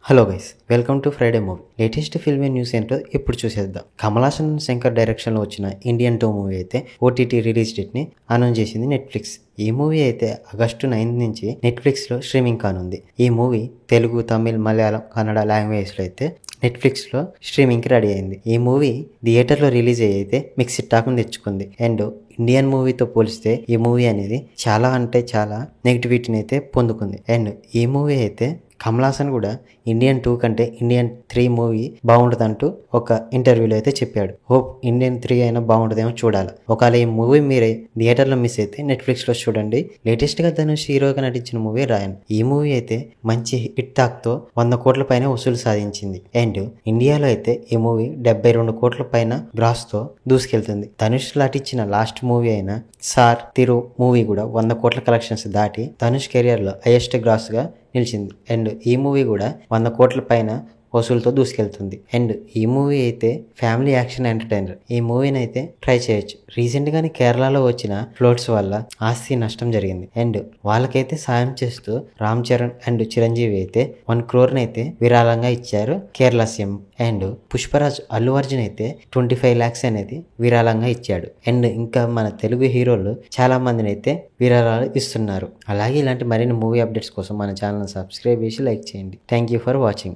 Hello guys, welcome to Friday movie. Latest film news ఏంటో ఇప్పుడు చూసేద్దాం. కమల్ హాసన్ శంకర్ డైరెక్షన్లో వచ్చిన ఇండియన్ 2 మూవీ అయితే ఓటీటీ రిలీజ్ డేట్ని అనౌన్స్ చేసింది నెట్ఫ్లిక్స్. ఈ మూవీ అయితే ఆగస్టు 9 నుంచి నెట్ఫ్లిక్స్లో స్ట్రీమింగ్ కానుంది. ఈ మూవీ తెలుగు, తమిళ్, మలయాళం, కన్నడ లాంగ్వేజ్లో అయితే నెట్ఫ్లిక్స్లో స్ట్రీమింగ్కి రెడీ అయింది. ఈ మూవీ థియేటర్లో రిలీజ్ అయితే మిక్స్డ్ టాక్ని తెచ్చుకుంది. అండ్ ఇండియన్ మూవీతో పోలిస్తే ఈ మూవీ అనేది చాలా అంటే చాలా నెగిటివిటీని అయితే పొందుకుంది. అండ్ ఈ మూవీ అయితే కమల్ హాసన్ కూడా ఇండియన్ 2 కంటే ఇండియన్ 3 మూవీ బాగుంటుందంటూ ఒక ఇంటర్వ్యూలో అయితే చెప్పాడు. హోప్ ఇండియన్ 3 అయినా బాగుంటుందేమో చూడాలి. ఒకవేళ ఈ మూవీ మీరే థియేటర్లో మిస్ అయితే నెట్ఫ్లిక్స్లో చూడండి. లేటెస్ట్గా ధనుష్ హీరోగా నటించిన మూవీ రాయన్. ఈ మూవీ అయితే మంచి హిట్ టాక్తో 100 కోట్ల పైన వసూలు సాధించింది. అండ్ ఇండియాలో అయితే ఈ మూవీ 72 కోట్ల పైన గ్రాస్తో దూసుకెళ్తుంది. ధనుష్ నటించిన లాస్ట్ మూవీ అయిన సార్ తిరు మూవీ కూడా 100 కోట్ల కలెక్షన్స్ దాటి ధనుష్ కెరియర్లో హైయెస్ట్ గ్రాస్గా నిలిచింది. అండ్ ఈ మూవీ కూడా 100 కోట్ల పైన వసూలుతో దూసుకెళ్తుంది. అండ్ ఈ మూవీ అయితే ఫ్యామిలీ యాక్షన్ ఎంటర్టైనర్. ఈ మూవీని అయితే ట్రై చేయొచ్చు. రీసెంట్గానే కేరళలో వచ్చిన ఫ్లోడ్స్ వల్ల ఆస్తి నష్టం జరిగింది. అండ్ వాళ్ళకైతే సాయం చేస్తూ రామ్ చరణ్ అండ్ చిరంజీవి అయితే 1 crore అయితే విరాళంగా ఇచ్చారు కేరళ సీఎం. అండ్ పుష్పరాజ్ అల్లు అర్జున్ అయితే 25 lakhs అనేది విరాళంగా ఇచ్చాడు. అండ్ ఇంకా మన తెలుగు హీరోలు చాలా మందిని అయితే విరాళాలు ఇస్తున్నారు. అలాగే ఇలాంటి మరిన్ని మూవీ అప్డేట్స్ కోసం మన ఛానల్ సబ్స్క్రైబ్ చేసి లైక్ చేయండి. Thank you for watching.